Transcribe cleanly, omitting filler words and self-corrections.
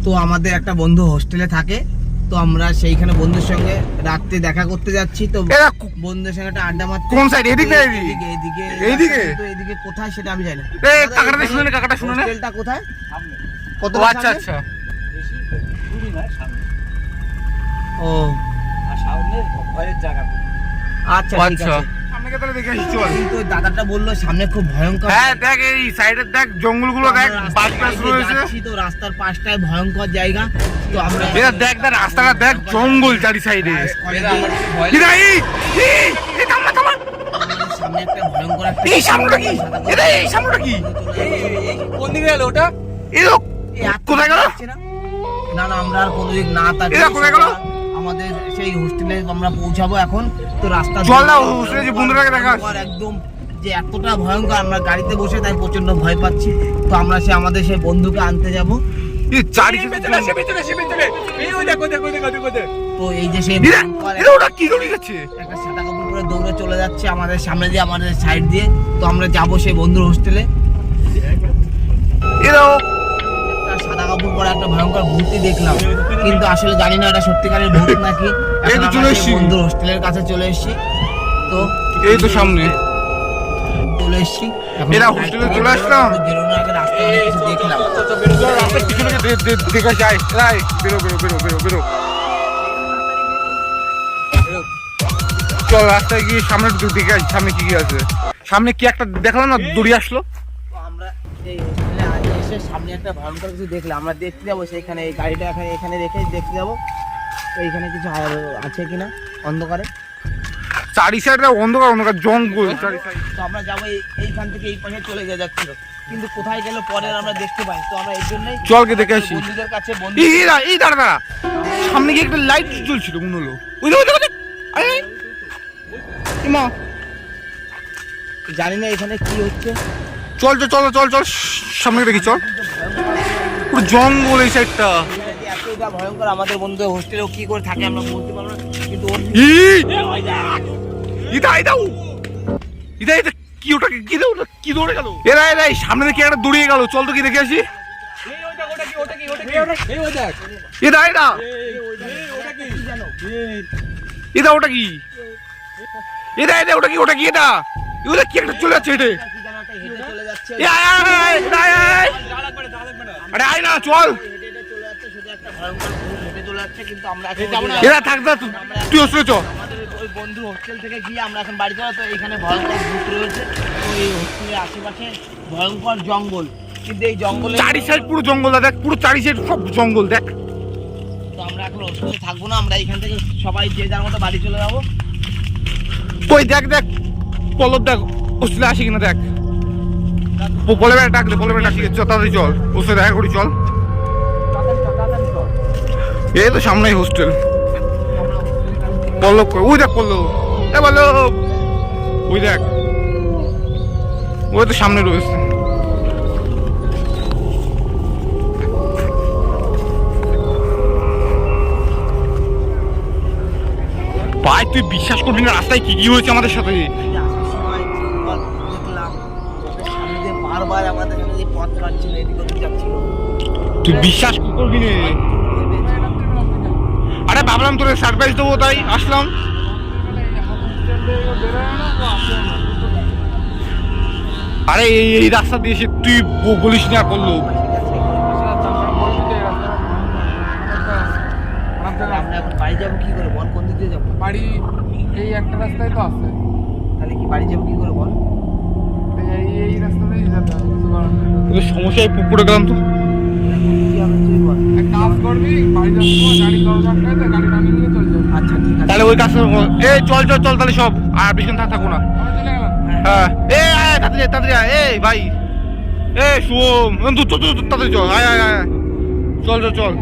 তো আমাদের একটা বন্ধু হোস্টেলে থাকে, তো আমরা সেইখানে বন্ধুর সঙ্গে রাত্রে দেখা করতে যাচ্ছি। তো বন্ধুদের সঙ্গে একটা আড্ডা মারতে। কোন সাইড? এদিকে এইদিকে তো এদিকে কোথায় সেটা আমি জানি না। কাকাটা শুনে না, কাকাটা শুনে না। হোস্টেলটা কোথায়? কত? আচ্ছা আচ্ছা। ও সামনে ভয়ের জায়গা। আচ্ছা ঠিক আছে। সামনে কে তাহলে দেখে আসি চল। কিন্তু দাদাটা বললো সামনে খুব ভয়ঙ্কর। হ্যাঁ দেখ এই সাইডে দেখ জঙ্গলগুলো দেখ, বাস বাস রয়েছে। তো রাস্তার পাশটায় ভয়ঙ্কর জায়গা। তো আমরা এটা দেখ দেখ রাস্তাটা দেখ, জঙ্গল চারি সাইডে। সামনে একটা ভয়ঙ্কর একটা এই সামনেটা কি? এটা এই সামনেটা কি? কোন দিকে গেল ওটা? এই লোক কোথায় গেল? না না, আমরা আর কোনো দিক না তাকিয়ে এরা কোথায় গেল? আমাদের সেই হোস্টেলে আমরা পৌঁছাবো এখন। তো রাস্তা চল না হোস্টেলে যে বন্ধুরাকে দেখা। একদম যে এতটা ভয়ঙ্কর, আমরা গাড়িতে বসে তাই প্রচন্ড ভয় পাচ্ছি। তো আমরা আমাদের সেই বন্ধুকে আনতে যাব। এই চারি তো এই যে সেই ওটা কি দৌড়ে যাচ্ছে, একটা সাদা কাপড় পরে দৌড়ে চলে যাচ্ছে আমাদের সামনে দিয়ে, আমাদের সাইড দিয়ে। তো আমরা যাবো সেই বন্ধুর হোস্টেলে। এরাও সাদা কাপড় পরে একটা ভয়ঙ্কর ভূতই দেখলাম, কিন্তু আসলে জানি না এটা সত্যিকারের ভূত নাকি। এই তো চলে এসেছি বন্ধুর হোস্টেলের কাছে চলে এসেছি। তো এই তো সামনে চলে এসেছি। এরা হোস্টেলে চলে আসলাম। বেরোনোর আগে রাস্তায় অনেক কিছু দেখলাম। রাস্তার পিছনে দেখা যায়। বেরো বেরো বেরো বেরো বেরো। চল রাস্তায় গিয়ে সামনে দেখে আসি সামনে কি কি আছে। সামনে কি একটা দেখলাম না, দৌড়ে আসলো। তো আমরা এই হোস্টেলে আগে এসে সামনে একটা ভয়ঙ্কর কিছু দেখলাম। আমরা দেখতে যাবো সেখানে, এই গাড়িটা এখানে রেখে দেখতে যাবো তো এইখানে কিছু আছে কিনা অন্ধকারে। চারি সাইডে অন্ধকার অন্ধকার জঙ্গল চারি সাইড। তো আমরা যাবো এইখান থেকে এই পাশে চলে যাচ্ছিল, কিন্তু কোথায় গেল পরে আমরা দেখতে পাই। তো আমরা এই জন্যই চল কে দেখে আসি। বন্ধুদের কাছে এই দাঁড়া দাঁড়া, সামনে গিয়ে একটা লাইট জ্বলছিল মনে হলো। ওই মা জানি না এখানে কি হচ্ছে। চল চল চল চল চল সামনে দেখি চল। পুরো জঙ্গল এই সাইডটা। এতটা ভয়ঙ্কর, আমাদের বন্ধু হোস্টেলেও কি করে থাকে আমরা বলতে পারবো না, কিন্তু কি ওটা কি দৌড়ে গেল? এরা এরা সামনে দেখে একটা দৌড়িয়ে গেল। চল তো কি দেখে আসি। এটা এটা এটা ওটা কি? এটা এটা ওটা কি? ওটা কি? এটা ওটা কি একটা চলে যাচ্ছে। এটা আরে আয় না চল। এরা থাক না, তুই হোস্টেলে চ। ওই বন্ধু হোস্টেল থেকে গিয়ে আমরা এখন বাড়ি যাবো। তো এখানে ভয়ঙ্কর ভূত রয়েছে। তো এই হোস্টেলের আশেপাশে ভয়ঙ্কর জঙ্গল, কিন্তু এই জঙ্গলে চারি সাইড পুরো জঙ্গল দেখ, পুরো চারি সাইড সব জঙ্গল দেখ। তো আমরা এখন হোস্টেলে থাকবো না, আমরা এখান থেকে সবাই যে যার মতো বাড়ি চলে যাবো। ওই দেখ দেখ পলব দেখ হোস্টেলে আসি কিনা দেখ। পলবে ডাক দে, পলবে ডাক চল তাড়াতাড়ি চল হোস্টেলে দেখা করি চল। এই তো সামনেই হোস্টেল। পল্লব ওই দেখ পল্লব, এ পল্লব ওই দেখ, ওই তো সামনে রয়েছে। ভাই তুই বিশ্বাস করবি না রাস্তায় কি কি হয়েছে আমাদের সাথে। বারবার আমাদের পথ কাটছিল, এদিকে যাচ্ছিল। তুই বিশ্বাস করবি না। আরে ভাবলাম তোর সারপ্রাইজ দেবো তাই আসলাম। আরে এই রাস্তা দিয়ে এসে তুই বলিস না করলো। আমরা এখন বাড়ি যাবো কি করে বল? কোন দিক দিয়ে যাবো? বাড়ি এই একটা রাস্তায় তো আছে। তাহলে কি বাড়ি যাবো কি করে বল? এই রাস্তাতেই যেতে হবে। সমস্যায় পুকুরে গেলাম তো। এক কাজ করবি, বাড়ি যাচ্ছিস গাড়ি দরজা আটকায়, গাড়ি নামিয়ে নিয়ে চল যাবি। আচ্ছা ঠিক আছে, তাহলে ওই কাজ এই চল চল চল তাহলে সব আর বেশিক্ষণ থাকবো না। আমরা চলে গেলাম। হ্যাঁ এই তাড়াতাড়ি তাড়াতাড়ি এই ভাই, এই শুভম তাড়াতাড়ি চল। আয় আয় আয় চল চল চল।